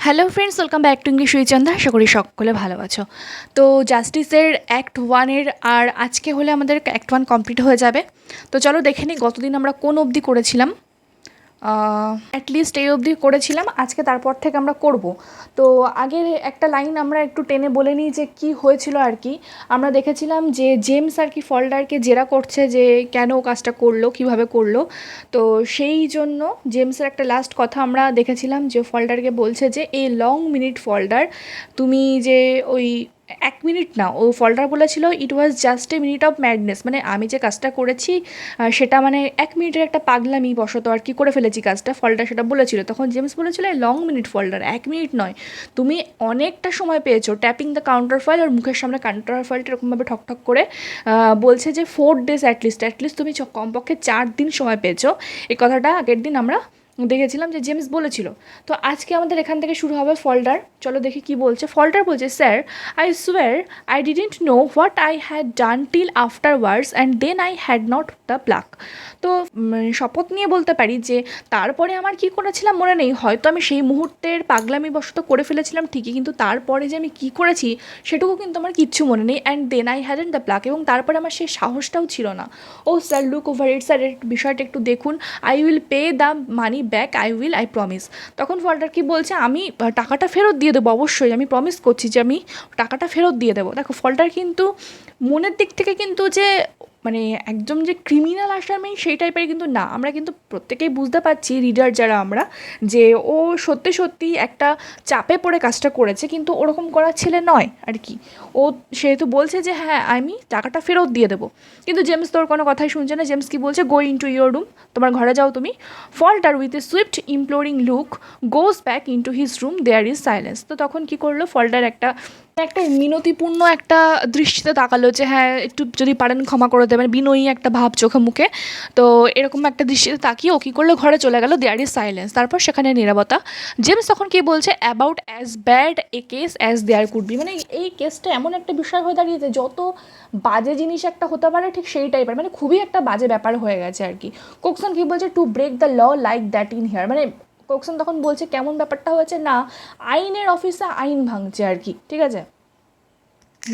Hello friends, welcome back to English উইচন্দা। আশা করি সকলে ভালো আছো। তো জাস্টিসের অ্যাক্ট ওয়ানের আর আজকে হলে আমাদের অ্যাক্ট ওয়ান কমপ্লিট হয়ে যাবে। তো চলো দেখে নিই গতদিন আমরা কোন অবধি করেছিলাম। অ্যাটলিস্ট এই অবধি করেছিলাম, আজকে তারপর থেকে আমরা করব। তো আগের একটা লাইন আমরা একটু টেনে বলে নিই যে কী হয়েছিল আর কি। আমরা দেখেছিলাম যে জেমস আর কি ফল্ডারকে জেরা করছে যে কেন ও কাজটা করলো, কীভাবে করলো। তো সেই জন্য জেমসের একটা লাস্ট কথা আমরা দেখেছিলাম যে ফল্ডারকে বলছে যে এই লং মিনিট ফল্ডার, তুমি যে ওই 1 মিনিট না, ও ফল্ডার বলেছিল it was just a minute of madness, মানে আমি যে কাজটা করেছি সেটা মানে 1 মিনিটের একটা পাগলামি বশত আর কি করে ফেলেছি কাজটা, ফল্ডার সেটা বলেছিল। তখন জেমস বলেছিল লং মিনিট ফল্ডার, 1 মিনিট নয়, তুমি অনেকটা সময় পেয়েছো। ট্যাপিং দ্য কাউন্টার ফাইল, আর মুখের সামনে কাউন্টার ফাইলটা এরকমভাবে ঠকঠক করে বলছে যে 4 days অ্যাটলিস্ট তুমি কমপক্ষে 4 দিন সময় পেয়েছো। এই কথাটা আগের দিন আমরা দেখেছিলাম যে জেমস বলেছিল। তো আজকে আমাদের এখান থেকে শুরু হবে ফল্ডার। চলো দেখি কি বলছে। ফল্ডার বলছে, sir I swear I didn't know what I had done till afterwards and then I had not the pluck. তো শপথ নিয়ে বলতে পারি যে তারপরে আমার কি করেছিলাম মনে নেই, হয়তো আমি সেই মুহূর্তের পাগলামি বশত করে ফেলেছিলাম ঠিকই, কিন্তু তারপরে যে আমি কী করেছি সেটুকু কিন্তু আমার কিচ্ছু মনে নেই। And then I hadn't the pluck, এবং তারপরে আমার সেই সাহসটাও ছিল না। ও sir look over it, sir বিষয়টা একটু দেখুন। I will pay the money back, I promise. তখন ফল্ডার কি বলছে, আমি টাকাটা ফেরত দিয়ে দেবো, অবশ্যই আমি প্রমিস করছি যে আমি টাকাটা ফেরত দিয়ে দেবো। দেখো ফল্ডার কিন্তু মনের দিক থেকে কিন্তু যে মানে একদম যে ক্রিমিনাল আসামি সেই টাইপের কিন্তু না। আমরা কিন্তু প্রত্যেকেই বুঝতে পারছি, রিডার যারা আমরা, যে ও সত্যি সত্যি একটা চাপে পড়ে কাজটা করেছে, কিন্তু ওরকম করার ছেলে নয় আর কি। ও সেহেতু বলছে যে হ্যাঁ আমি টাকাটা ফেরত দিয়ে দেবো, কিন্তু জেমস তোর কোনো কথাই শুনছে না। জেমস কি বলছে, go in to your room, তোমার ঘরে যাও তুমি। Falder with a swift imploring look goes back in to his room, there is silence. তো তখন কী করলো ফল্ডার, একটা মিনতিপূর্ণ একটা দৃষ্টিতে তাকালো যে হ্যাঁ একটু যদি পারেন ক্ষমা করে দেবেন, বিনয়ী একটা ভাব চোখে মুখে। তো এরকম একটা দৃষ্টিতে তাকিয়ে ও কী করলো, ঘরে চলে গেল। দেয়ার ইজ সাইলেন্স, তারপর সেখানে নীরবতা। জেমস তখন কি বলছে, about as bad a case as there could be, মানে এই কেসটা এমন একটা বিষয় হয়ে দাঁড়িয়েছে যত বাজে জিনিস একটা হতে পারে ঠিক সেই টাইপের, মানে খুবই একটা বাজে ব্যাপার হয়ে গেছে আর কি। কোকসন কি বলছে, to break the law like that in here, মানে কোকসন তখন বলছে কেমন ব্যাপারটা হয়েছে না, আইনের অফিসে আইন ভাঙছে আর কি, ঠিক আছে।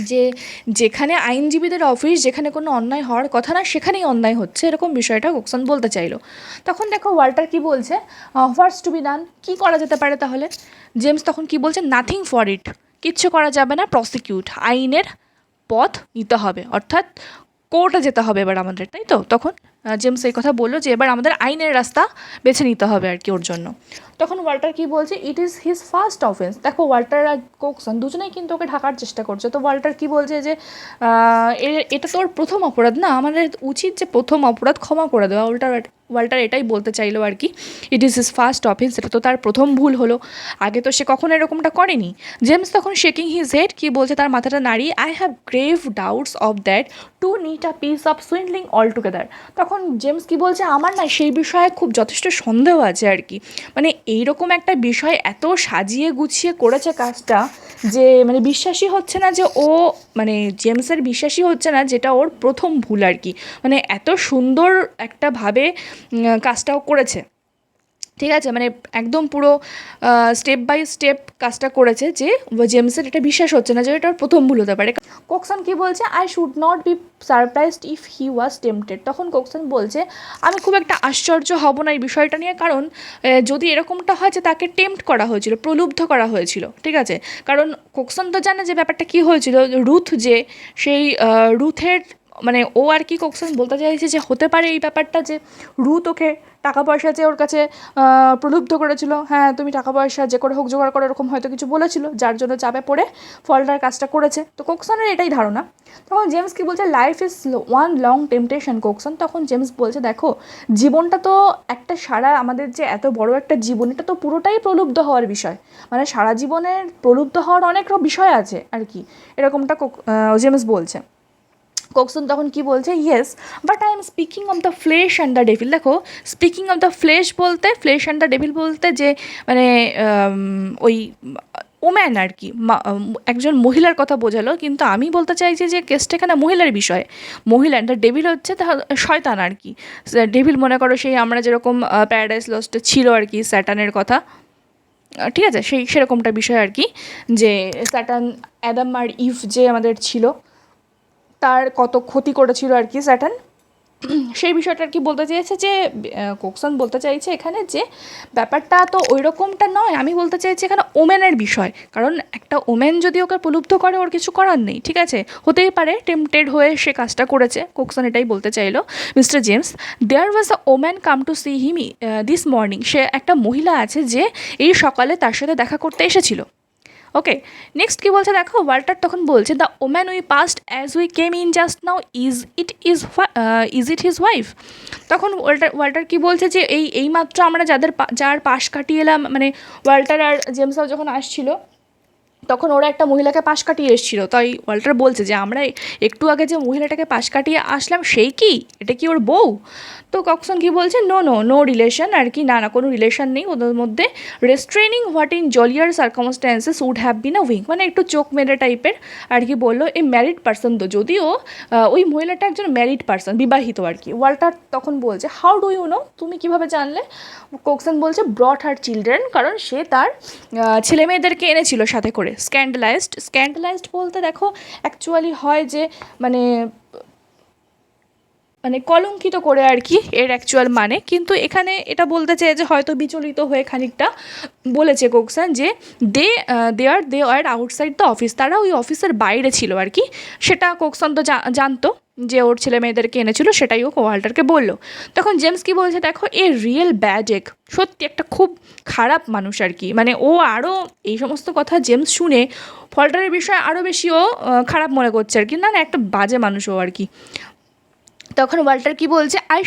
যে যেখানে আইনজীবীদের অফিস, যেখানে কোনো অন্যায় হওয়ার কথা না সেখানেই অন্যায় হচ্ছে, এরকম বিষয়টা কোকসন বলতে চাইলো। তখন দেখো ওয়াল্টার কি বলছে, হোয়াটস টু বি ডান, কী করা যেতে পারে তাহলে। জেমস তখন কি বলছে, নাথিং ফর ইট, কিচ্ছু করা যাবে না, প্রসিকিউট, আইনের পথ নিতে হবে, অর্থাৎ কোর্টে যেতে হবে এবার আমাদের, তাই তো। তখন জেমস এই কথা বললো যে এবার আমাদের আইনের রাস্তা বেছে নিতে হবে আর কি ওর জন্য। তখন ওয়াল্টার কি বলছে, it is his first offence. দেখো ওয়াল্টার আর কোকসন দুজনেই কিন্তু ওকে ঢাকার চেষ্টা করছে। তো ওয়াল্টার কি বলছে যে এটা তোর প্রথম অপরাধ না, আমাদের উচিত যে প্রথম অপরাধ ক্ষমা করে দেওয়া। ওয়াল্টার এটাই বলতে চাইলো আর কি, it is his first offence, এটা তো তার প্রথম ভুল হলো, আগে তো সে কখনো এরকমটা করেনি। জেমস তখন শেকিং হিজ হেড কি বলছে, তার মাথাটা নাড়িয়ে, I have grave doubts of that too neat a piece of swindling altogether. তখন জেমস কি বলছে, আমার না সেই বিষয়ে খুব যথেষ্ট সন্দেহ আছে আর কি, মানে এইরকম একটা বিষয় এত সাজিয়ে গুছিয়ে করেছে কাজটা যে মানে বিশ্বাসই হচ্ছে না যে ও, মানে জেমসের বিশ্বাসই হচ্ছে না যেটা ওর প্রথম ভুল আর কি, মানে এত সুন্দর একটা ভাবে কাজটাও করেছে, ঠিক আছে। মানে একদম পুরো স্টেপ বাই স্টেপ কাজটা করেছে যে জেমসের এটা বিশ্বাস হচ্ছে না যে এটার প্রথম ভুল হতে পারে। কোকসন কি বলছে, I should not be surprised if he was tempted. তখন কোকসন বলছে, আমি খুব একটা আশ্চর্য হব না এই বিষয়টা নিয়ে, কারণ যদি এরকমটা হয় যে তাকে টেম্পট করা হয়েছিল, প্রলুব্ধ করা হয়েছিল, ঠিক আছে। কারণ কোকসন তো জানে যে ব্যাপারটা কী হয়েছিল, রুথ যে সেই রুথের মানে ও আর কি, কোকসন বলতে চাইছে যে হতে পারে এই ব্যাপারটা যে রুথ ওকে টাকা পয়সা চেয়ে ওর কাছে প্রলুব্ধ করেছিল, হ্যাঁ তুমি টাকা পয়সা যে করে হোক জোগাড় করে, এরকম হয়তো কিছু বলেছিল যার জন্য চাপে পড়ে ফল্ডার কাজটা করেছে। তো কোকসনের এটাই ধারণা। তখন জেমস কি বলছে, life is one long temptation Cokeson. তখন জেমস বলছে, দেখো জীবনটা তো একটা সারা, আমাদের যে এত বড় একটা জীবন, এটা তো পুরোটাই প্রলুব্ধ হওয়ার বিষয়, মানে সারা জীবনের প্রলুব্ধ হওয়ার অনেক বিষয় আছে আর কি, এরকমটা জেমস বলছে। কোকসন তখন কি বলছে, yes but I am speaking of the flash and the devil. দেখো স্পিকিং অফ দ্য ফ্লেশ বলতে, ফ্লেশ অ্যান্ড দ্য ডেভিল বলতে যে মানে ওই ওম্যান আর কি, একজন মহিলার কথা বোঝালো, কিন্তু আমি বলতে চাইছি যে কেসটা এখানে মহিলার বিষয়ে, মহিলা, দ্য ডেভিল হচ্ছে শয়তান আর কি। ডেভিল মনে করো সেই আমরা যেরকম প্যারাডাইস লস্টে ছিল আর কি স্যাটানের কথা, ঠিক আছে, সেরকমটা বিষয় আর কি, যে স্যাটার্ন অ্যাডাম আর ইভ যে আমাদের ছিল তার কত ক্ষতি করেছিল আর কি স্যাটার্ন, সেই বিষয়টা আর কি বলতে চেয়েছে। যে কোকসন বলতে চাইছে এখানে যে ব্যাপারটা তো ওই রকমটা নয়, আমি বলতে চাইছি এখানে ওমেনের বিষয়, কারণ একটা ওমেন যদি ওকে প্রলুব্ধ করে ওর কিছু করার নেই, ঠিক আছে, হতেই পারে টেম্পটেড হয়ে সে কাজটা করেছে, কোকসন এটাই বলতে চাইলো। Mister James, there was a woman come to see him this morning, সে একটা মহিলা আছে যে এই সকালে তার সাথে দেখা করতে এসেছিল। ওকে, নেক্সট কী বলছে দেখো, ওয়াল্টার তখন বলছে, the woman we past as we came in just now is it his wife. তখন ওয়াল্টার কী বলছে যে এইমাত্র আমরা যার পাশ কাটিয়ে এলাম, মানে ওয়াল্টার আর জেমসও যখন আসছিল তখন ওরা একটা মহিলাকে পাশ কাটিয়ে এসেছিলো, তাই ওয়াল্টার বলছে যে আমরা একটু আগে যে মহিলাটাকে পাশ কাটিয়ে আসলাম সেই কি, এটা কি ওর বউ? তো কক্সন কি বলছে, নো রিলেশন আর কি, না কোনো রিলেশন নেই ওদের মধ্যে। Restraining what in jollier circumstances would have been a wink, মানে একটু চোখ মেরে টাইপের আর কি বললো। এই ম্যারিড পার্সন তো, যদিও ওই মহিলাটা একজন ম্যারিড পার্সন, বিবাহিত আর কি। ওয়াল্টার তখন বলছে, হাউ ডু ইউ নো, তুমি কীভাবে জানলে? কোকসন বলছে, ব্রট হার চিলড্রেন, কারণ সে তার ছেলে মেয়েদেরকে এনেছিল সাথে করে। স্ক্যান্ডালাইজড বলতে দেখো অ্যাকচুয়ালি হয় যে মানে কলঙ্কিত করে আর কি এর অ্যাকচুয়াল মানে, কিন্তু এখানে এটা বলতে চাই যে হয়তো বিচলিত হয়ে খানিকটা বলেছে কোকসন যে দে আর আউটসাইড দ্য অফিস, তারা ওই অফিসের বাইরে ছিল আর কি। সেটা কোকসন তো জানতো যে ওর ছেলে মেয়েদেরকে এনেছিল, সেটাই ও ওয়াল্টারকে বললো। তখন জেমস কি বলছে দেখো, এ রিয়েল ব্যাড এগ, সত্যি একটা খুব খারাপ মানুষ আর কি, মানে ও আরও এই সমস্ত কথা জেমস শুনে ওয়াল্টারের বিষয়ে আরও বেশি ও খারাপ মনে করছে আর কি, না একটা বাজে মানুষ ও আর কি। তখন ওয়াল্টার কি বলছে, I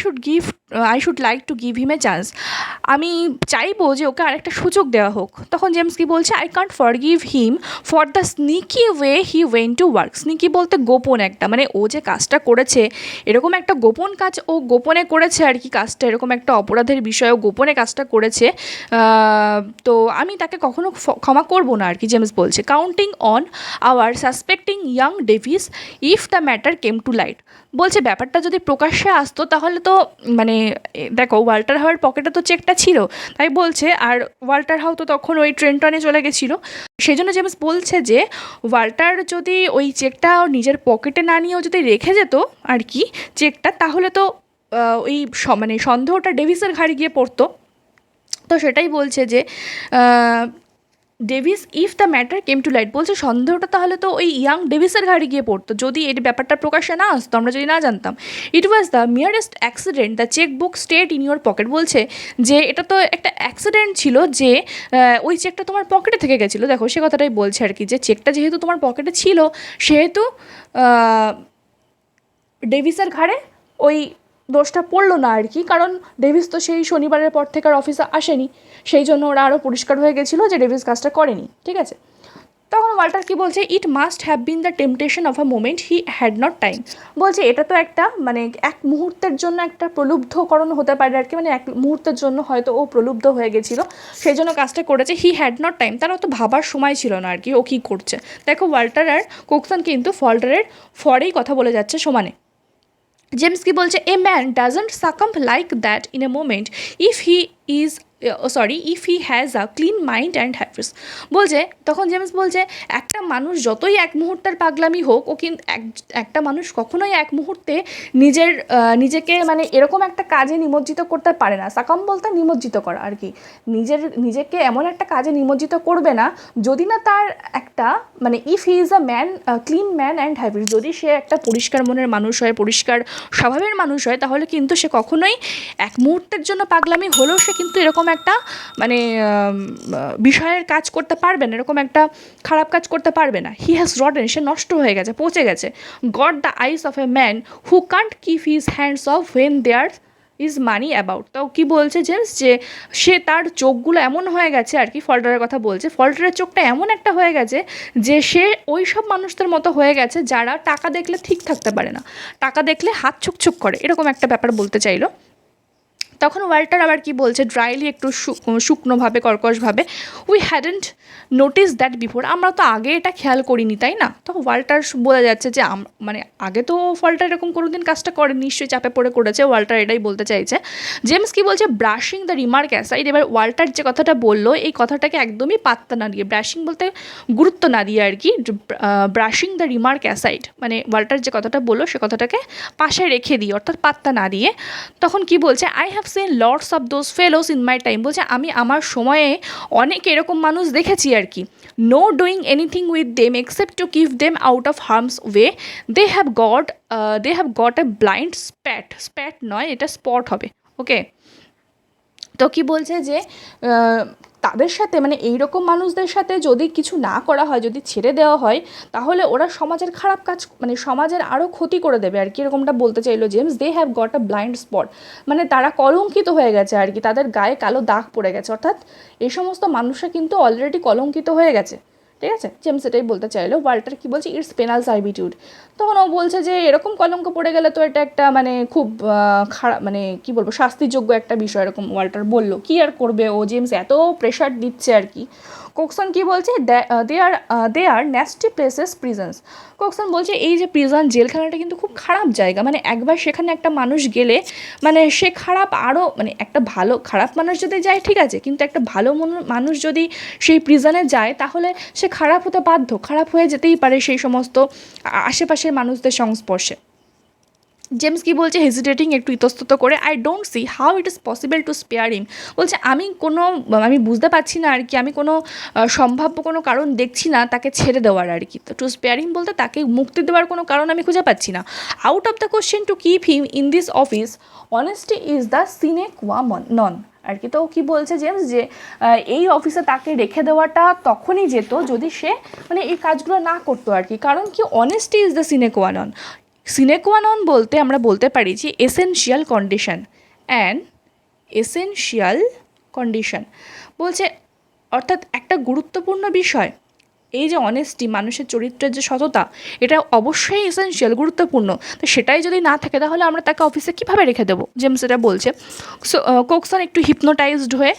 should like to give him A chance, আমি চাইবো যে ওকে আরেকটা সুযোগ দেওয়া হোক। তখন জেমস কি বলছে, I can't forgive him for the sneaky way he went to work. Sneaky বলতে গোপন একটা, মানে ও যে কাজটা করেছে এরকম একটা গোপন কাজ ও গোপনে করেছে আর কি, কাজটা এরকম একটা অপরাধের বিষয় ও গোপনে কাজটা করেছে, তো আমি তাকে কখনো ক্ষমা করবো না আর কি, জেমস বলছে। Counting on our suspecting young Davis if the matter came to light, বলছে ব্যাপারটা যদি প্রকাশ্যে আসতো তাহলে তো মানে দেখো ওয়াল্টার হাওয়ার পকেটে তো চেকটা ছিল, তাই বলছে, আর ওয়াল্টার হাও তো তখন ওই ট্রেনটনে চলে গেছিলো, সেই জন্য জেমস বলছে যে ওয়াল্টার যদি ওই চেকটা নিজের পকেটে না নিয়েও যদি রেখে যেত আর কি চেকটা, তাহলে তো ওই মানে সন্দেহটা ডেভিসের ঘাড়ে গিয়ে পড়তো। তো সেটাই বলছে যে Davis if the matter came to light, বলছে সন্দেহটা তাহলে তো ওই ইয়াং ডেভিসের ঘাড়ে গিয়ে পড়তো যদি এই ব্যাপারটা প্রকাশ্যে না আসতো, আমরা যদি না জানতাম। It was the merest accident the cheque book stayed in your pocket, বলছে যে এটা তো একটা অ্যাক্সিডেন্ট ছিল যে ওই চেকটা তোমার পকেটে থেকে গেছিলো। দেখো সে কথাটাই বলছে আর কি, যে চেকটা যেহেতু তোমার পকেটে ছিল সেহেতু ডেভিসের ঘাড়ে ওই দোষটা পড়লো না আর কি, কারণ ডেভিস তো সেই শনিবারের পর থেকে আর অফিসে আসেনি, সেই জন্য ওরা আরও পরিষ্কার হয়ে গেছিলো যে ডেভিস কাজটা করেনি, ঠিক আছে। তখন ওয়াল্টার কি বলছে, it must have been the temptation of a moment he had not time, বলছে এটা তো একটা মানে এক মুহূর্তের জন্য একটা প্রলুব্ধকরণ হতে পারে আর কি, মানে এক মুহূর্তের জন্য হয়তো ও প্রলুব্ধ হয়ে গেছিলো সেই জন্য কাজটা করেছে। হি হ্যাড নট টাইম, তার অত ভাবার সময় ছিল না আর কি ও কী করছে। দেখো ওয়াল্টার আর কোকসন কিন্তু ওয়াল্টারের ফরেই কথা বলে যাচ্ছে সমানে। জেমস কি বলছে, a man doesn't সাকাম্প like that in a moment if he has a clean mind and habits, বলছে। তখন জেমস বলছে, একটা মানুষ যতই এক মুহূর্তের পাগলামি হোক, ও কিন্তু একটা মানুষ কখনোই এক মুহূর্তে নিজেকে মানে এরকম একটা কাজে নিমজ্জিত করতে পারে না। সাকাম বলতে নিমজ্জিত করা আর কি, নিজেকে এমন একটা কাজে নিমজ্জিত করবে না যদি না তার একটা মানে if he is a man clean man and habits, যদি সে একটা পরিষ্কার মনের মানুষ হয়, পরিষ্কার স্বভাবের মানুষ হয়, তাহলে কিন্তু সে কখনোই এক মুহূর্তের জন্য পাগলামি হলেও সে কিন্তু এরকম একটা মানে বিষয়ের কাজ করতে পারবে না, এরকম একটা খারাপ কাজ করতে পারবে না। হি হ্যাজ রটেন, সে নষ্ট হয়ে গেছে, পচে গেছে। Got the eyes of a man who can't keep his hands off when there is money about. তো কী বলছে জেমস, যে সে তার চোখগুলো এমন হয়ে গেছে আর কি, ফল্টারের কথা বলছে, ফল্টারের চোখটা এমন একটা হয়ে গেছে যে সে ওই সব মানুষদের মতো হয়ে গেছে যারা টাকা দেখলে ঠিক থাকতে পারে না, টাকা দেখলে হাত ছুকছুক করে, এরকম একটা ব্যাপার বলতে চাইলো। তখন ওয়াল্টার আবার কি বলছে ড্রাইলি, একটু শুকনোভাবে, কর্কশভাবে, we hadn't noticed that before, আমরা তো আগে এটা খেয়াল করিনি, তাই না? তখন ওয়াল্টার বোঝা যাচ্ছে যে মানে আগে তো ওয়াল্টার এরকম কোনোদিন কাজটা করে, নিশ্চয়ই চাপে পড়ে করেছে, ওয়াল্টার এটাই বলতে চাইছে। জেমস কি বলছে, ব্রাশিং দ্য রিমার্ক অ্যাসাইড, এবার ওয়াল্টার যে কথাটা বললো এই কথাটাকে একদমই পাত্তা না দিয়ে, ব্রাশিং বলতে গুরুত্ব না দিয়ে আর কি, ব্রাশিং দ্য রিমার্ক অ্যাসাইড, মানে ওয়াল্টার যে কথাটা বললো সে কথাটাকে পাশে রেখে দিয়ে, অর্থাৎ পাত্তা না দিয়ে, তখন কি বলছে, I have seen lots of those ফেলোস in my time, বলছে আমি আমার সময়ে অনেক এরকম মানুষ দেখেছি আর কি, no doing anything with them except to keep them out of harm's way, they have got a blind spat নয়, এটা স্পট হবে, ওকে। তো কি বলছে যে তাদের সাথে, মানে এইরকম মানুষদের সাথে যদি কিছু না করা হয়, যদি ছেড়ে দেওয়া হয়, তাহলে ওরা সমাজের খারাপ কাজ, মানে সমাজের আরও ক্ষতি করে দেবে আর কি, এরকমটা বলতে চাইলো James. They have got a blind spot, মানে তারা কলঙ্কিত হয়ে গেছে আর কি, তাদের গায়ে কালো দাগ পড়ে গেছে, অর্থাৎ এই সমস্ত মানুষরা কিন্তু অলরেডি কলঙ্কিত হয়ে গেছে, ঠিক আছে? জেমস এটাই বলতে চাইলো। ওয়াল্টার কি বলছে, ইটস পেনাল সার্ভিটিউড, তখন ও বলছে যে এরকম কলঙ্ক পড়ে গেলে তো এটা একটা মানে খুব খারাপ, মানে কি বলবো, শাস্তিযোগ্য একটা বিষয়, এরকম ওয়াল্টার বললো। কি আর করবে ও, জেমস এত প্রেশার দিচ্ছে আর কি। কোকসন কি বলছে, দে আর ন্যাস্টি প্লেসেস প্রিজনস, কোকসন বলছে এই যে প্রিজন, জেলখানাটা কিন্তু খুব খারাপ জায়গা, মানে একবার সেখানে একটা মানুষ গেলে মানে সে খারাপ, আরও মানে একটা ভালো, খারাপ মানুষ যদি যায় ঠিক আছে, কিন্তু একটা ভালো মানুষ যদি সেই প্রিজনে যায় তাহলে সে খারাপ হতে বাধ্য, খারাপ হয়ে যেতেই পারে সেই সমস্ত আশেপাশের মানুষদের সংস্পর্শে। জেমস কি বলছে, হেজিটেটিং, একটু ইতস্তত করে, I don't see how it is possible to spare him, বলছে আমি বুঝতে পারছি না আর কি, আমি কোনো সম্ভাব্য কোনো কারণ দেখছি না তাকে ছেড়ে দেওয়ার আর কি। তো টু স্পেয়ার হিম বলতে তাকে মুক্তি দেওয়ার কোনো কারণ আমি খুঁজে পাচ্ছি না। Out of the question to keep him in this office, honesty is the সিনে কোয়া নন আর কি। তো কি বলছে জেমস যে এই অফিসে তাকে রেখে দেওয়াটা তখনই যেত যদি সে মানে এই কাজগুলো না করতো আর কি, কারণ কি অনেস্টি ইজ দ্য সিনে কোয়া নন, সিনে কোয়া নন বলতে আমরা বলতে পারি যে essential condition, and essential condition বলছে, অর্থাৎ একটা গুরুত্বপূর্ণ বিষয়, এই যে অনেস্টি, মানুষের চরিত্রের যে সততা, এটা অবশ্যই এসেনশিয়াল, গুরুত্বপূর্ণ, তো সেটাই যদি না থাকে তাহলে আমরা তাকে অফিসে কীভাবে রেখে দেবো, জেমস এটা বলছে। সো কোকসন একটু হিপনোটাইজড হয়ে,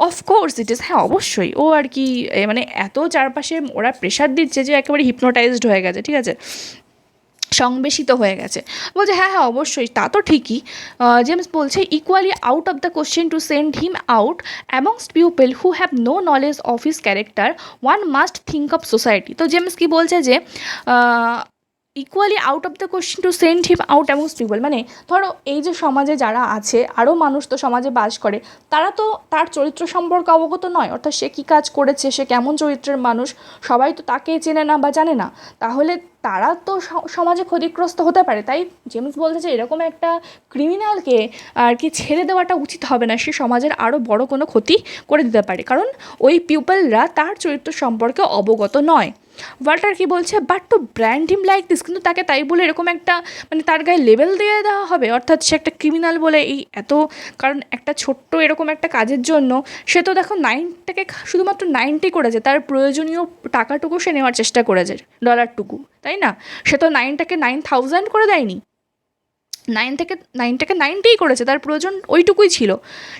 অফকোর্স ইট ইজ, হ্যাঁ অবশ্যই, ও আর কি মানে এত চারপাশে ওরা প্রেশার দিচ্ছে যে একেবারে হিপনোটাইজড হয়ে গেছে, ঠিক আছে, সংবেশিত হয়ে গেছে, বলছে হ্যাঁ হ্যাঁ অবশ্যই, তা তো ঠিকই। জেমস বলছে, equally out of the question to send him out amongst people who have no knowledge of his character, one must think of society. তো জেমস কি বলছে যে equally out of the question to send him out amongst people, মানে ধরো এই যে সমাজে যারা আছে, আরও মানুষ তো সমাজে বাস করে, তারা তো তার চরিত্র সম্পর্কে অবগত নয়, অর্থাৎ সে কী কাজ করেছে, সে কেমন চরিত্রের মানুষ, সবাই তো তাকে চেনে না বা জানে না, তাহলে তারা তো সমাজে ক্ষতিগ্রস্ত হতে পারে। তাই জেমস বলছে যে এরকম একটা ক্রিমিনালকে আর কি ছেড়ে দেওয়াটা উচিত হবে না, সে সমাজের আরও বড় কোনো ক্ষতি করে দিতে পারে, কারণ ওই পিপলরা তার চরিত্র সম্পর্কে অবগত নয়। ওয়াল্টার কি বলছে, but two brand him like this, কিন্তু তাকে তাই বলে এরকম একটা মানে তার গায়ে লেবেল দিয়ে দেওয়া হবে, অর্থাৎ সে একটা ক্রিমিনাল বলে এই এত, কারণ একটা ছোট্ট এরকম একটা কাজের জন্য সে তো দেখো নাইনটাকে শুধুমাত্র 90 করেছে, তার প্রয়োজনীয় টাকাটুকু সে নেওয়ার চেষ্টা করেছে, ডলারটুকু, তাই না? সে তো 9,000 করে দেয়নি, 9টাকে 90ই করেছে, তার প্রয়োজন ওইটুকুই ছিল,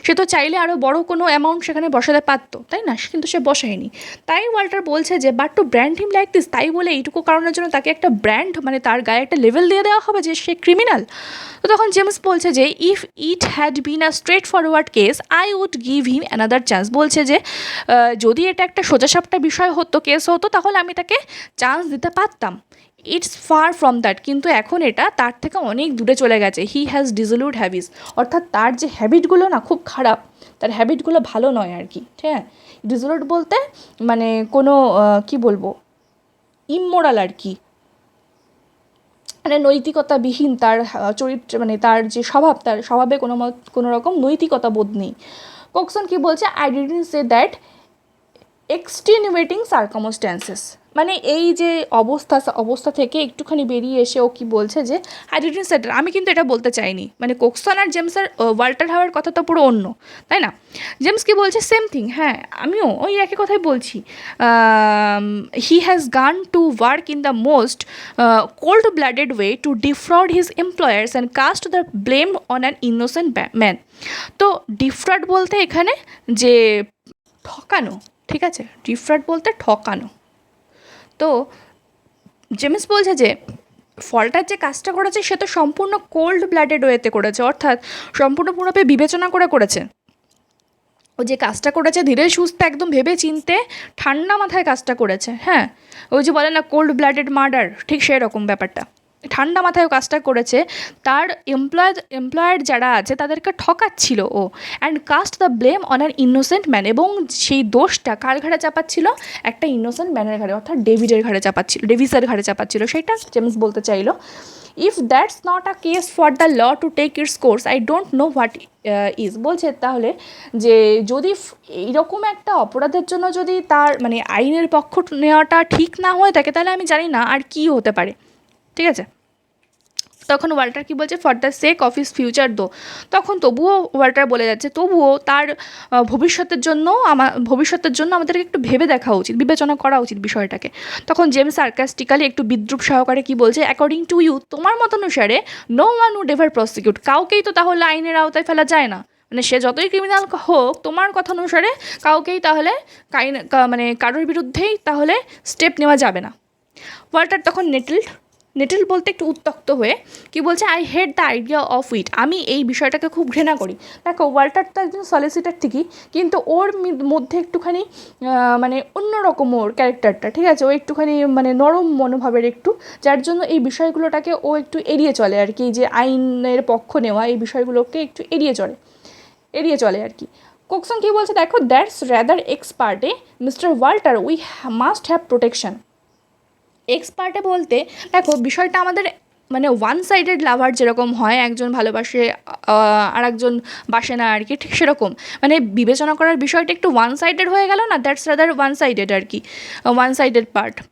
সে তো চাইলে আরও বড় কোনো অ্যামাউন্ট সেখানে বসাতে পারতো, তাই না? কিন্তু সে বসায়নি। তাই ওয়াল্টার বলছে যে but two brand him like this, তাই বলে এইটুকু কারণের জন্য তাকে একটা ব্র্যান্ড, মানে তার গায়ে একটা লেভেল দিয়ে দেওয়া হবে যে সে ক্রিমিনাল। তো তখন জেমস বলছে যে if it had been a straightforward case I would give him another chance, বলছে যে যদি এটা একটা সোজাসাপটা বিষয় হতো, কেস হতো, তাহলে আমি তাকে চান্স দিতে পারতাম। ইটস ফার ফ্রম দ্যাট, কিন্তু এখন এটা তার থেকে অনেক দূরে চলে গেছে। হি হ্যাজ ডিজলিউড হ্যাবিটস, অর্থাৎ তার যে হ্যাবিটগুলো না খুব খারাপ, তার হ্যাবিটগুলো ভালো নয় আর কি, ঠিক আছে? ডিজলিউড বলতে মানে কোনো কি বলবো, ইমোরাল আর কি, মানে নৈতিকতাবিহীন তার চরিত্র, মানে তার যে স্বভাব, তার স্বভাবে কোনো রকম নৈতিকতা বোধ নেই। কোকসন কি বলছে, I didn't say that extenuating circumstances, মানে এই যে অবস্থা থেকে একটুখানি বেরিয়ে এসে ও কি বলছে যে আই ডিডন্ট সেটেল। আমি কিন্তু এটা বলতে চাইনি, মানে কোকসন আর জেমসের ওয়াল্টার হাওয়ার কথা তো পুরো অন্য, তাই না? জেমস কি বলছে সেম থিং, হ্যাঁ আমিও ওই একই কথাই বলছি। He has gone to work in the most cold blooded way to defraud his employers and cast the blame on an innocent man. তো ডিফ্রড বলতে এখানে যে ঠকানো, ঠিক আছে, ডিফ্রড বলতে ঠকানো। তো জেমস বলছে যে ফলটার যে কাজটা করেছে সে তো সম্পূর্ণ কোল্ড ব্লাডেড ওয়েতে করেছে, অর্থাৎ সম্পূর্ণভাবে বিবেচনা করেছে। ও যে কাজটা করেছে ধীরে সুস্থে একদম ভেবে চিনতে ঠান্ডা মাথায় কাজটা করেছে। হ্যাঁ, ওই যে বলে না কোল্ড ব্লাডেড মার্ডার, ঠিক সেরকম ব্যাপারটা। ঠান্ডা মাথায় কাজটা করেছে, তার এমপ্লয়ার যারা আছে তাদেরকে ঠকাচ্ছিল ও, and cast the blame on an innocent man, এবং সেই দোষটা কার ঘাড়ে চাপাচ্ছিল? একটা ইনোসেন্ট ম্যানের ঘাড়ে, অর্থাৎ ডেভিসের ঘাড়ে চাপাচ্ছিল। সেটা জেমস বলতে চাইলো। If that's not a case for the law to take its course I don't know what is. বলছে তাহলে যে যদি এইরকম একটা অপরাধের জন্য যদি তার মানে আইনের পক্ষ নেওয়াটা ঠিক না হয়ে থাকে, তাহলে আমি জানি না আর কী হতে পারে, ঠিক আছে? তখন ওয়াল্টার কি বলছে, for the sake of his future দো, তখন তবুও ওয়াল্টার বলে যাচ্ছে তবুও তার ভবিষ্যতের জন্য আমাদেরকে একটু ভেবে দেখা উচিত, বিবেচনা করা উচিত বিষয়টাকে। তখন জেমস সার্কাস্টিক্যালি একটু বিদ্রুপ সহকারে কি বলছে, অ্যাকর্ডিং টু ইউ, তোমার মত অনুসারে no one would ever prosecute, কাউকেই তো তাহলে আইনের আওতায় ফেলা যায় না, মানে সে যতই ক্রিমিনাল হোক তোমার কথা অনুসারে কাউকেই তাহলে মানে কারোর বিরুদ্ধেই তাহলে স্টেপ নেওয়া যাবে না। ওয়াল্টার তখন নেটেল বলতে একটু উত্তক্ত হয়ে কি বলছে, I hate the idea of it, আমি এই বিষয়টাকে খুব ঘৃণা করি। দেখো ওয়াল্টার তো একজন সলিসিটার ঠিকই, কিন্তু ওর মধ্যে একটুখানি মানে অন্যরকম ওর ক্যারেক্টারটা, ঠিক আছে, ও একটুখানি মানে নরম মনোভাবের একটু, যার জন্য এই বিষয়গুলোটাকে ও একটু এড়িয়ে চলে আর কি, যে আইনের পক্ষ নেওয়া এই বিষয়গুলোকে একটু এড়িয়ে চলে আর কি। কোকসন কী বলছে, দেখো that's rather ex parte mister Walter, we must have protection. Ex parte বলতে দেখো বিষয়টা আমাদের মানে ওয়ান সাইডেড লাভার যেরকম হয়, একজন ভালোবাসে আর একজন বাসে না আর কি, ঠিক সেরকম মানে বিবেচনা করার বিষয়টা একটু ওয়ান সাইডেড হয়ে গেল না, দ্যাটস রাদার ওয়ান সাইডেড আর কি, ওয়ান সাইডেড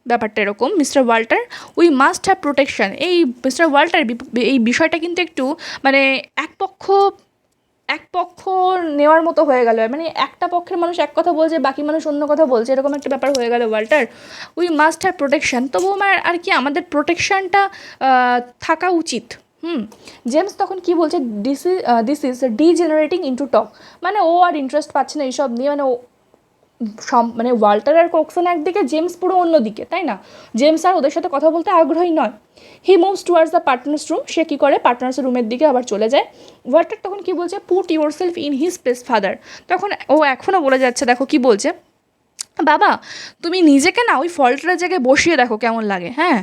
ব্যাপারটা এরকম। Mister Walter we must have protection, এই মিস্টার ওয়াল্টার এই বিষয়টা কিন্তু একটু মানে এক পক্ষ নেওয়ার মতো হয়ে গেল, মানে একটা পক্ষের মানুষ এক কথা বলছে, বাকি মানুষ অন্য কথা বলছে, এরকম একটা ব্যাপার হয়ে গেল Walter. We must have protection, তবু আমার আর কি আমাদের প্রোটেকশানটা থাকা উচিত। জেমস তখন কি বলছে, দিস ইজ ডিজেনারেটিং ইন্টু টক, মানে ও আর ইন্টারেস্ট পাচ্ছে না এইসব নিয়ে, মানে ও মানে ওয়াল্টার আর কোকসন একদিকে, জেমস পুরো অন্যদিকে, তাই না? জেমস আর ওদের সাথে কথা বলতে আগ্রহী নয়। He moves towards the partners room, সে কী করে পার্টনার্সের রুমের দিকে আবার চলে যায়। ওয়াল্টার তখন কি বলছে, put your self in his place father, তখন ও এখনও বলে যাচ্ছে, দেখো কি বলছে, বাবা তুমি নিজেকে না ওই ফল্টারের জায়গায় বসিয়ে দেখো কেমন লাগে, হ্যাঁ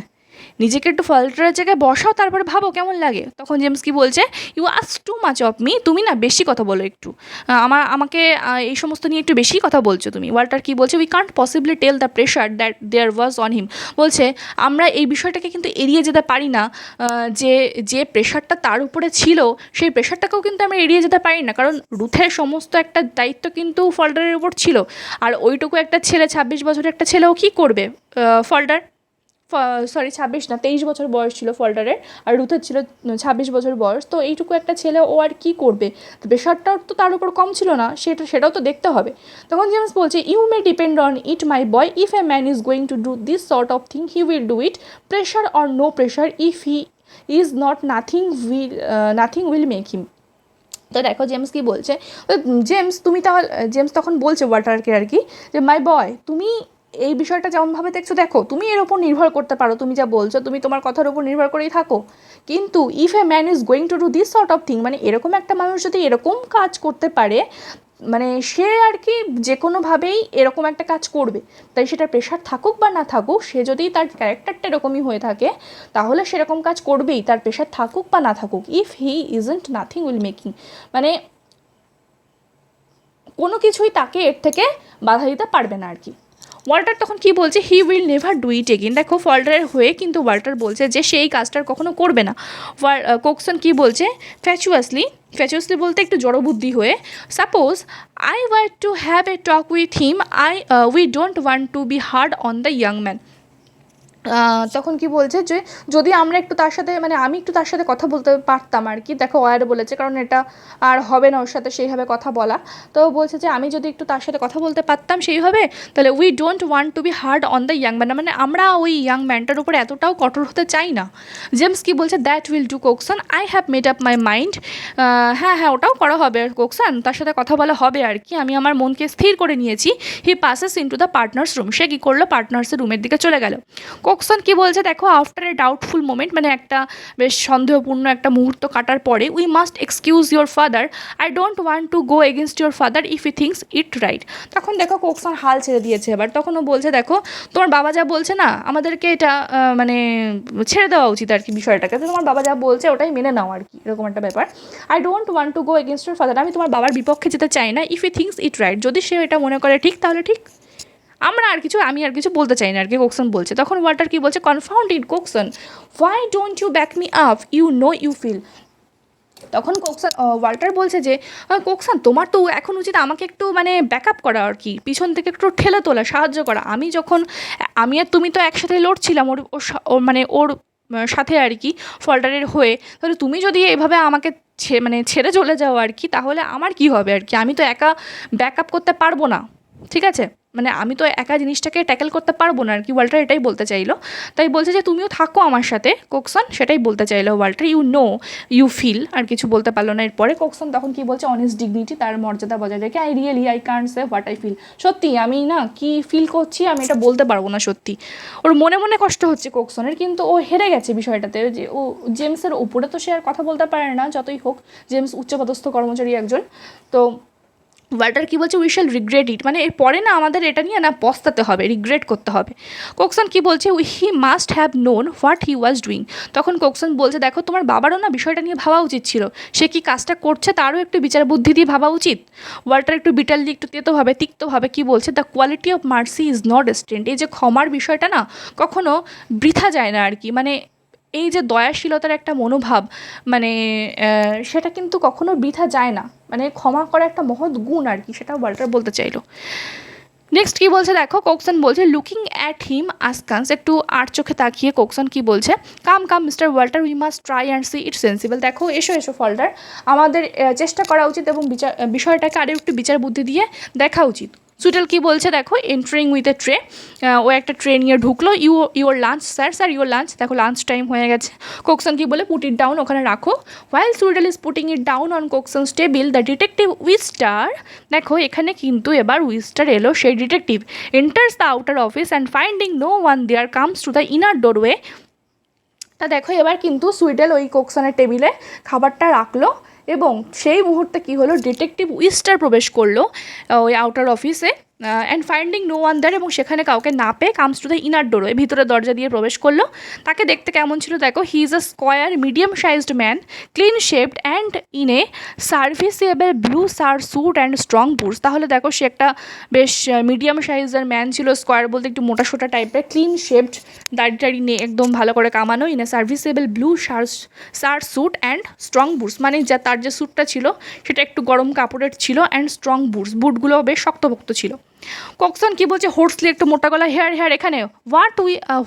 নিজেকে একটু ফল্টারের জায়গায় বসাও, তারপরে ভাবো কেমন লাগে। তখন জেমস কি বলছে, you ask too much of me, তুমি না বেশি কথা বলো একটু, আমাকে এই সমস্ত নিয়ে একটু বেশি কথা বলছো তুমি। ওয়াল্টার কি বলছে, we can't possibly tell the pressure that there was on him, বলছে আমরা এই বিষয়টাকে কিন্তু এড়িয়ে যেতে পারি না, যে প্রেশারটা তার উপরে ছিল সেই প্রেশারটাকেও কিন্তু আমরা এড়িয়ে যেতে পারি না, কারণ রুথের সমস্ত একটা দায়িত্ব কিন্তু ফল্টারের উপর ছিল, আর ওইটুকু একটা ছেলে 26 বছরের একটা ছেলেও কী করবে, ফল্টার 26 না 23 বছর বয়স ছিল ফল্টারের, আর রুথের ছিল 26 বছর বয়স, তো এইটুকু একটা ছেলে ও আর কী করবে, প্রেশারটাও তো তার উপর কম ছিল না, সেটাও তো দেখতে হবে। তখন জেমস বলছে, you may depend on it my boy, if a man is going to do this sort of thing he will do it, pressure or no pressure, if he is not nothing will make him. তো দেখো James কি বলছে, James তখন বলছে ওয়াল্টারকে আর কি, যে মাই বয় তুমি এই বিষয়টা যেমনভাবে দেখছো, দেখো তুমি এর ওপর নির্ভর করতে পারো, তুমি যা বলছো তুমি তোমার কথার উপর নির্ভর করেই থাকো, কিন্তু if a man is going to do this sort of thing, মানে এরকম একটা মানুষ যদি এরকম কাজ করতে পারে, মানে সে আর কি যে কোনোভাবেই এরকম একটা কাজ করবে, তাই সেটা প্রেশার থাকুক বা না থাকুক, সে যদি তার ক্যারেক্টারটা এরকমই হয়ে থাকে তাহলে সেরকম কাজ করবেই, তার প্রেশার থাকুক বা না থাকুক। If he isn't nothing will making, মানে কোনো কিছুই তাকে এর থেকে বাধা দিতে পারবে না আর কি। ওয়াল্টার তখন কি বলছে, he will never do it again, দেখো ফল্টারের হয়ে কিন্তু ওয়াল্টার বলছে যে সেই কাজটার কখনো করবে না। কোকসন কি বলছে, ফ্যাচুয়াসলি ফ্যাচুয়াসলি বলতে একটু জড়বুদ্ধি হয়ে, suppose I want to have a talk with him, we don't want to be hard on the young man. তখন কি বলছে যে যদি আমরা একটু তার সাথে মানে আমি একটু তার সাথে কথা বলতে পারতাম আর কি, দেখো ওয়ার বলেছে কারণ এটা আর হবে না ওর সাথে সেইভাবে কথা বলা, তো বলছে যে আমি যদি একটু তার সাথে কথা বলতে পারতাম সেইভাবে, তাহলে we don't want to be hard on the young man, মানে আমরা ওই ইয়াং ম্যানটার উপর এতটাও কঠোর হতে চাই না। জেমস কি বলছে, that will do Cokeson, I have made up my mind. হ্যাঁ হ্যাঁ ওটাও করা হবে কোকসান, তার সাথে কথা বলা হবে আর কি, আমি আমার মনকে স্থির করে নিয়েছি। He passes into the partners room, সে কী করলো পার্টনার্সের রুমের দিকে চলে গেল। কোকসন কি বলছে দেখো, আফটার এ ডাউটফুল মোমেন্ট, মানে একটা বেশ সন্দেহপূর্ণ একটা মুহূর্ত কাটার পরে, we must excuse your father, I don't want to go against your father if E thinks it right. তখন দেখো কোকসন হাল ছেড়ে দিয়েছে এবার, তখন ও বলছে দেখো তোমার বাবা যা বলছে না আমাদেরকে এটা মানে ছেড়ে দেওয়া উচিত আর কি বিষয়টাকে, তো তোমার বাবা যা বলছে ওটাই মেনে নাও আর কি, এরকম একটা ব্যাপার। I don't want to go against your father, আমি তোমার বাবার বিপক্ষে যেতে চাই না, if E thinks it right, যদি সে এটা মনে করে ঠিক তাহলে ঠিক, আমি আর কিছু বলতে চাই না আর কি, কোকসন বলছে। তখন ওয়াল্টার কি বলছে, confound it Cokeson, why don't you back me up, you know you feel. তখন ওয়াল্টার বলছে যে কোকসন তোমার তো এখন উচিত আমাকে একটু মানে ব্যাকআপ করা আর কি, পিছন থেকে একটু ঠেলে তোলা, সাহায্য করা। আমি আর তুমি তো একসাথে লড়ছিলাম ওর সাথে আর কি, ফল্টারের হয়ে, তাহলে তুমি যদি এভাবে আমাকে ছেড়ে চলে যাও আর কি, তাহলে আমার কি হবে আর কি, আমি তো একা ব্যাকআপ করতে পারবো না, ঠিক আছে, মানে আমি তো একা জিনিসটাকে ট্যাকেল করতে পারবো না আর কি, ওয়াল্টার এটাই বলতে চাইলো। তাই বলছে যে তুমিও থাকো আমার সাথে কোকসন, সেটাই বলতে চাইলো Walter, you know you feel, আর কিছু বলতে পারলো না এরপরে। কোকসন তখন কি বলছে, অনেস্ট ডিগনিটি, তার মর্যাদা বজায় রেখে, I can't say what I feel, সত্যি আমি না কি ফিল করছি আমি এটা বলতে পারবো না সত্যি। ওর মনে মনে কষ্ট হচ্ছে কোকসনের, কিন্তু ও হেরে গেছে বিষয়টাতে, যে ও জেমসের উপরে তো সে আর কথা বলতে পারে না, যতই হোক জেমস উচ্চপদস্থ কর্মচারী একজন। তো ওয়াল্টার কি বলছে, উই শ্যাল রিগ্রেট ইট, মানে এরপরে না আমাদের এটা নিয়ে না পস্তাতে হবে, রিগ্রেট করতে হবে। কোকসন কি বলছে, he must have known what he was doing. তখন কোকসন বলছে দেখো তোমার বাবারও না বিষয়টা নিয়ে ভাবা উচিত ছিল, সে কি কাজটা করছে তারও একটু বিচার বুদ্ধি দিয়ে ভাবা উচিত। ওয়াল্টার একটু বিটালি একটু তিক্তভাবে কি বলছে, the quality of mercy is not extent, এই যে ক্ষমার বিষয়টা না কখনো বৃথা যায় না আর কি, মানে এই যে দয়াশীলতার একটা মনোভাব, মানে সেটা কিন্তু কখনো বৃথা যায় না, মানে ক্ষমা করা একটা মহৎ গুণ আর কি, সেটা ওয়াল্টার বলতে চাইলো। নেক্সট কি বলছে দেখো, কোকসন বলছে, লুকিং অ্যাট হিম আস্কান্স, একটু আট চোখে তাকিয়ে কোকসন কি বলছে, come mister Walter, we must try and see it sensible, দেখো এসো ফল্টার, আমাদের চেষ্টা করা উচিত এবং বিষয়টাকে আরও একটু বিচার বুদ্ধি দিয়ে দেখা উচিত। সুইটেল কি বলছে দেখো, এন্টারিং উইথ এ ট্রে, ও একটা ট্রে নিয়ে ঢুকলো, your lunch sir your lunch, দেখো লাঞ্চ টাইম হয়ে গেছে। কোকসন কি বলে, পুট ইট ডাউন, ওখানে রাখো। While Sweedle is putting it down on Cokeson's table, the detective Wister, দেখো এখানে কিন্তু এবার উইস্টার এলো, সেই detective, enters the outer office and finding no one there comes to the inner doorway. তা দেখো এবার কিন্তু সুইটেল ওই কোকসনের টেবিলে খাবারটা রাখলো, এবং সেই মুহূর্তে কি হলো, ডিটেকটিভ উইস্টার প্রবেশ করলো ওই আউটার অফিসে, and finding no one there, এবং সেখানে কাউকে না পেয়ে comes to the inner door, ভিতরে দরজা দিয়ে প্রবেশ করলো। তাকে দেখতে কেমন ছিল দেখো, he is a square medium sized man, clean shaped and in a serviceable blue suit and strong boots. তাহলে দেখো সে একটা বেশ মিডিয়াম সাইজের ম্যান ছিল, স্কোয়ার বলতে একটু মোটাসোটা টাইপের, ক্লিন শেপড, দাড়ি নেই একদম ভালো করে কামানো, in a serviceable blue suit and strong boots, মানে তার যে স্যুটটা ছিল সেটা একটু গরম কাপড়ের ছিল, অ্যান্ড স্ট্রং বুটগুলো বেশ শক্তপোক্ত ছিল। কোকসন কি বলছে, হোর্সলি একটু মোটা গলা, হেয়ার এখানে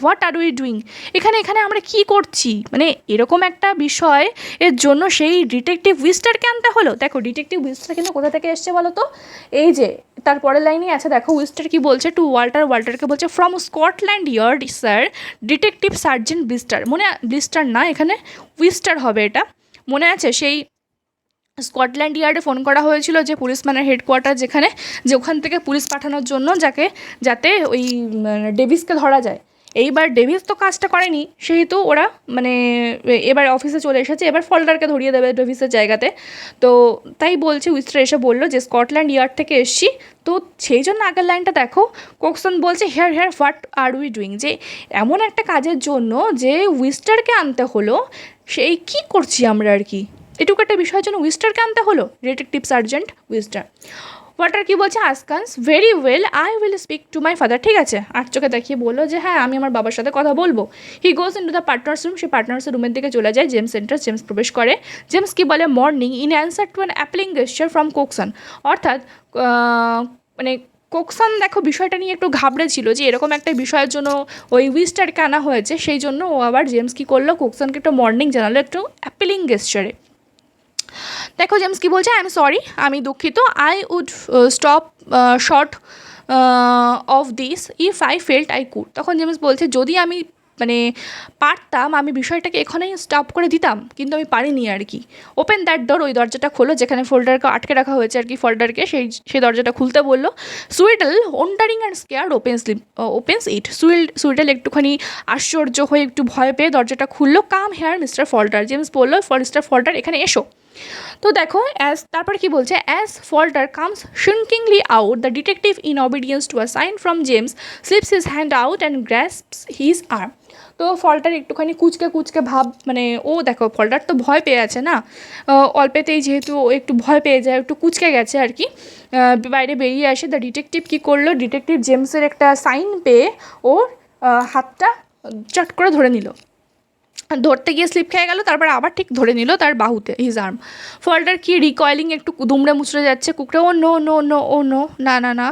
হোয়াট আর উই ডুইং, এখানে আমরা কি করছি, মানে এরকম একটা বিষয় এর জন্য সেই ডিটেকটিভ উইস্টারকে আনতে হলো। দেখো ডিটেকটিভ উইস্টার কিন্তু কোথা থেকে এসছে বলো তো, এই যে তারপরের লাইনেই আছে দেখো, উইস্টার কি বলছে টু ওয়াল্টারকে বলছে, from Scotland yard sir detective sergeant blister না, এখানে উইস্টার হবে এটা, মনে আছে সেই স্কটল্যান্ড ইয়ার্ডে ফোন করা হয়েছিল যে পুলিশম্যানের হেডকোয়ার্টার যেখানে, যে ওখান থেকে পুলিশ পাঠানোর জন্য যাতে ওই ডেভিসকে ধরা যায়। এইবার ডেভিস তো কাজটা করেনি, সেহেতু ওরা মানে এবার অফিসে চলে এসেছে, এবার ফল্টারকে ধরিয়ে দেবে ডেভিসের জায়গাতে। তো তাই বলছে উইস্টার এসে বললো যে স্কটল্যান্ড ইয়ার্ড থেকে এসছি, তো সেই জন্য আগের লাইনটা দেখো, কোকসন বলছে here what are we doing, যে এমন একটা কাজের জন্য যে উইস্টারকে আনতে হলো, সেই কী করছি আমরা আর কি, এটুকু একটা বিষয়ের জন্য উইস্টারকে আনতে হলো, ডিটেকটিভ সার্জেন্ট উইস্টার। ওয়াটার কি বলছে, আজকান্স very well I will speak to my father, ঠিক আছে, আর চোখে দেখিয়ে বললো যে হ্যাঁ আমি আমার বাবার সাথে কথা বলবো। He goes into the partners room, সে পার্টনার্সের রুমের দিকে চলে যায়। জেমস এন্টার, জেমস প্রবেশ করে। জেমস কি বলে, morning in answer to an appealing gesture from Cokeson, অর্থাৎ মানে কোকসন দেখো বিষয়টা নিয়ে একটু ঘাবড়েছিল যে এরকম একটা বিষয়ের জন্য ওই উইস্টারকে আনা হয়েছে, সেই জন্য ও আবার জেমস কী করলো, কোকসনকে একটা মর্নিং জানালো একটু অ্যাপিলিং গেস্টারে। দেখো জেমস কি বলছে, আই এম সরি, আমি দুঃখিত, I would stop short of this if I felt I could. তখন জেমস বলছে যদি আমি মানে পারতাম আমি বিষয়টাকে এখানেই স্টপ করে দিতাম, কিন্তু আমি পারিনি আর কি। ওপেন দ্যাট ডোর, ওই দরজাটা খোলো যেখানে ফোল্ডারকে আটকে রাখা হয়েছে আর কি, ফোল্ডারকে, সেই দরজাটা খুলতে বললো। Sweedle wondering and scared opens it, Sweedle একটুখানি আশ্চর্য হয়ে একটু ভয় পেয়ে দরজাটা খুললো। Come here mister Falder, James বললো মিস্টার ফল্টার এখানে এসো। তো দেখো তারপর কি বলছে, as Falder comes shrinkingly out, the detective in obedience to a sign from James slips his hand out and grasps his arm. তো ফল্টার একটুখানি কুচকে ভাব, মানে ও দেখো ফল্টার তো ভয় পেয়ে আছে না, অল্পেতেই যেহেতু ও একটু ভয় পেয়ে যায়, একটু কুচকে গেছে আর কি, বাইরে বেরিয়ে আসে। দ্য ডিটেকটিভ কী করলো, ডিটেকটিভ জেমসের একটা সাইন পেয়ে ওর হাতটা চট করে ধরে নিল, ধরতে গিয়ে স্লিপ খেয়ে গেল, তারপর আবার ঠিক ধরে নিল তার বাহুতে, হিজ আর্ম। ফল্টার কি রিকয়েলিং একটু দুমড়ে মুচড়ে যাচ্ছে, কুকড়ে ও নো নো নো ও নো, না না না।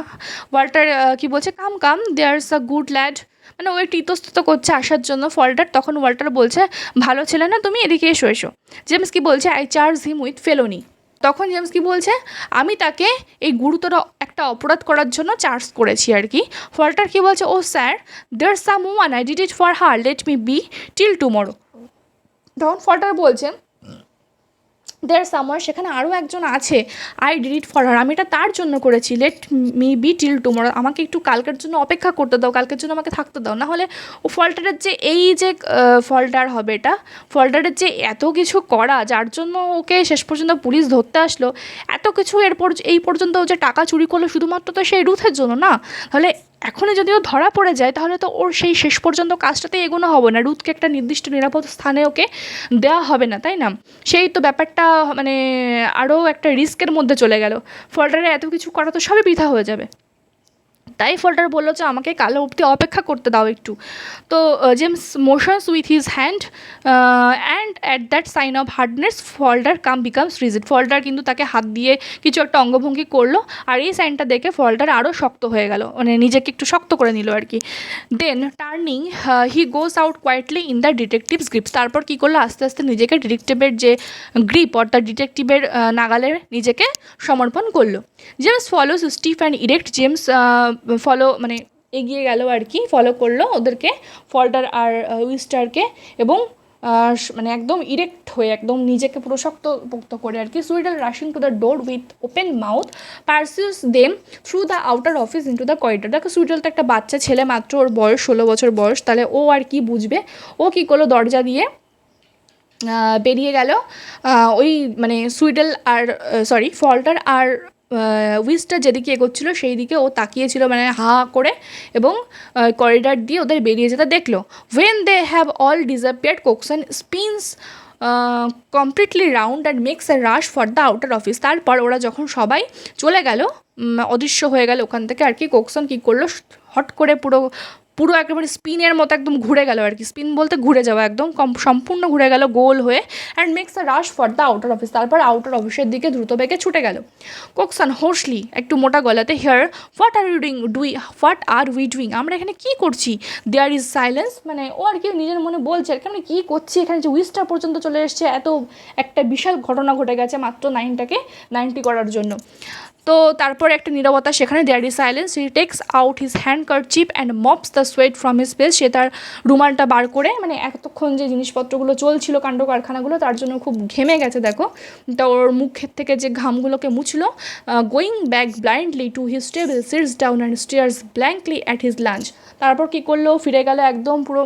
ওয়াল্টার কি বলছে, কাম কাম দেয়ার্স আ গুড ল্যাড, মানে ও একটু ইতস্তত করছে আসার জন্য ফল্টার। তখন ওয়াল্টার বলছে ভালো ছেলে না তুমি, এদিকে এসো এসো। জেমস কি বলছে, I charge him with felony. তখন জেমস কি বলছে, আমি তাকে এই গুরুতর একটা অপরাধ করার জন্য চার্জ করেছি আর কি। ফল্টার কি বলছে, oh sir there someone I did it for her, let me be till tomorrow. তখন ফল্টার বলছে দেয়ার সামওয়ার, সেখানে আরও একজন আছে, I did it for her, আমি এটা তার জন্য করেছি, let me be till tomorrow, আমাকে একটু কালকের জন্য অপেক্ষা করতে দাও, কালকের জন্য আমাকে থাকতে দাও, না হলে ও ফল্টারের যে এই যে ফল্টার হবে এটা, ফল্টারের যে এত কিছু করা যার জন্য ওকে শেষ পর্যন্ত পুলিশ ধরতে আসলো, এত কিছু এরপর এই পর্যন্ত ও যে টাকা চুরি করলো শুধুমাত্র তো সেই রুথের জন্য না, তাহলে এখনই যদি ও ধরা পড়ে যায় তাহলে তো ওর সেই শেষ পর্যন্ত কাজটাতেই এগোনো হবে না, রুথকে একটা নির্দিষ্ট নিরাপদ স্থানে ওকে দেওয়া হবে না, তাই না? সেই তো ব্যাপারটা মানে আরও একটা রিস্কের মধ্যে চলে গেল, ফল্টারে এত কিছু করা তো সবই বৃথা হয়ে যাবে। তাই ফল্টার বললো যে আমাকে কালো অবধি অপেক্ষা করতে দাও একটু। তো James motions with his hand and at that sign of hardness Falder becomes rigid, Falder কিন্তু তাকে হাত দিয়ে কিছু একটা অঙ্গভঙ্গি করলো, আর এই সাইনটা দেখে ফল্টার আরও শক্ত হয়ে গেল, মানে নিজেকে একটু শক্ত করে নিল আর কি। Then turning he goes out quietly in the detective's grips, তারপর কী করলো, আস্তে আস্তে নিজেকে ডিটেকটিভের যে গ্রিপ অর্থাৎ ডিটেকটিভের নাগালে নিজেকে সমর্পণ করলো। James follows stiff and erect, James মানে এগিয়ে গেল আর কি, ফলো করলো ওদেরকে, ফল্টার আর উইস্টারকে, এবং মানে একদম ইরেক্ট হয়ে একদম নিজেকে পুরো শক্তপোক্ত করে আর কি। Sweedle rushing to the door with open mouth pursues them through the outer office into the corridor. দেখো সুইডল তো একটা বাচ্চা ছেলে, মাত্র ওর বয়স 16 বছর বয়স, তাহলে ও আর কি বুঝবে, ও কী করলো দরজা দিয়ে বেরিয়ে গেল। ওই মানে সুইডল আর ফল্টার আর উইস্টার যেদিকে এগোচ্ছিলো সেই দিকে ও তাকিয়েছিল, মানে হা করে, এবং করিডর দিয়ে ওদের বেরিয়ে যেতে দেখলো। When they have all disappeared Cokeson spins completely round and makes a rush for the outer office. তারপর ওরা যখন সবাই চলে গেল, অদৃশ্য হয়ে গেল ওখান থেকে আর কি, কোকসন কী করলো, হট করে পুরো একেবারে স্পিনের মতো একদম ঘুরে গেল আর কি, স্পিন বলতে ঘুরে যাওয়া, একদম সম্পূর্ণ ঘুরে গেল গোল হয়ে, and makes a rush for the outer office. তারপর আউটার অফিসের দিকে দ্রুত বেগে ছুটে গেল। কোকসন হোর্সলি একটু মোটা গলাতে, here what are we doing, আমরা এখানে কী করছি, দেয়ার ইজ সাইলেন্স, মানে ও আর কি নিজের মনে বলছে আর কি, আমরা কী করছি এখানে, যে উইস্টার পর্যন্ত চলে এসছে, এত একটা বিশাল ঘটনা ঘটে গেছে মাত্র 90 করার জন্য। তো তারপর একটা নীরবতা সেখানে, there is silence, he takes out his handkerchief and mops the sweat from his face, সে তার রুমালটা বার করে, মানে এতক্ষণ যে জিনিসপত্রগুলো চলছিল কাণ্ড কারখানাগুলো তার জন্য খুব ঘেমে গেছে দেখো, তো ওর মুখের থেকে যে ঘামগুলোকে মুছলো। Going back blindly to his table sits down and stares blankly at his lunch, তারপর কী করলো, ফিরে গেল একদম পুরো,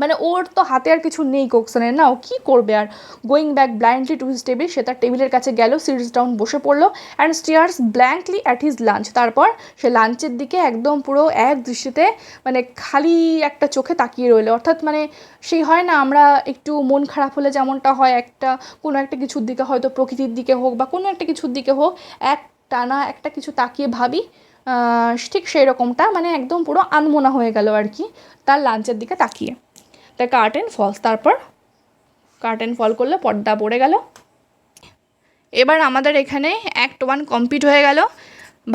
মানে ওর তো হাতে আর কিছু নেই কোকসনের, না ও কী করবে আর। Going back blindly to his table, সে তার টেবিলের কাছে গেল, সিটস ডাউন বসে পড়লো, and stares blankly at his lunch, তারপর সে লাঞ্চের দিকে একদম পুরো এক দৃষ্টিতে মানে খালি একটা চোখে তাকিয়ে রইলো, অর্থাৎ মানে সেই হয় না আমরা একটু মন খারাপ হলে যেমনটা হয়, কোনো একটা কিছুর দিকে, হয়তো প্রকৃতির দিকে হোক বা কোনো একটা কিছুর দিকে হোক, এক টানা একটা কিছু তাকিয়ে ভাবি, ঠিক সেই রকমটা, মানে একদম পুরো আনমোনা হয়ে গেল আর কি তার লাঞ্চের দিকে তাকিয়ে। তাই কার্টেন ফলস, তারপর কার্টেন ফল করলে পর্দা পড়ে গেল। এবার আমাদের এখানে অ্যাক্ট 1 কমপ্লিট হয়ে গেল।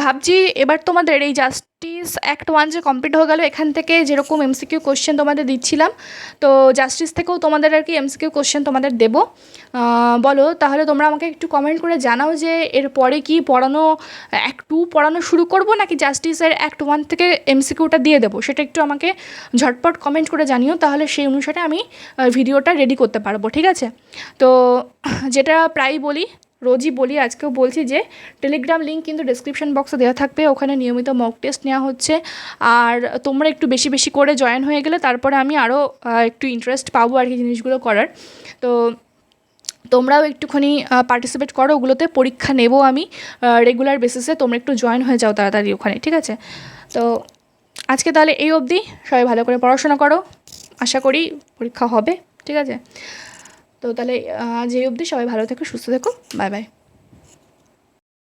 ভাবছি এবার তোমাদের এই জাস্টিস অ্যাক্ট 1 যে কমপ্লিট হয়ে গেল, এখান থেকে যেরকম এমসিকিউ কোশ্চেন তোমাদের দিচ্ছিলাম, তো জাস্টিস থেকেও তোমাদের আর কি এমসিকিউ কোশ্চেন তোমাদের দেবো। বলো তাহলে তোমরা আমাকে একটু কমেন্ট করে জানাও যে এরপরে কি পড়ানো অ্যাক্ট 2 পড়ানো শুরু করব, নাকি জাস্টিসের অ্যাক্ট 1 থেকে এমসিকিউটা দিয়ে দেবো, সেটা একটু আমাকে ঝটপট কমেন্ট করে জানিও, তাহলে সেই অনুসারে আমি ভিডিওটা রেডি করতে পারবো, ঠিক আছে? তো যেটা প্রায় বলি, রোজই বলি, আজকেও বলছি যে টেলিগ্রাম লিঙ্ক কিন্তু ডেসক্রিপশন বক্সে দেওয়া থাকবে, ওখানে নিয়মিত মক টেস্ট নেওয়া হচ্ছে। আর তোমরা একটু বেশি বেশি করে জয়েন হয়ে গেলে তারপরে আমি আরও একটু ইন্টারেস্ট পাবো আর কি জিনিসগুলো করার। তো তোমরাও একটুখানি পার্টিসিপেট করো ওগুলোতে, পরীক্ষা নেব আমি রেগুলার বেসিসে, তোমরা একটু জয়েন হয়ে যাও তাড়াতাড়ি ওখানে, ঠিক আছে? তো আজকে তাহলে এই অবধি, সবাই ভালো করে পড়াশোনা করো, আশা করি পরীক্ষা হবে, ঠিক আছে? তো তাহলে আজ এই অবধি, সবাই ভালো থেকো, সুস্থ থেকো, বাই বাই।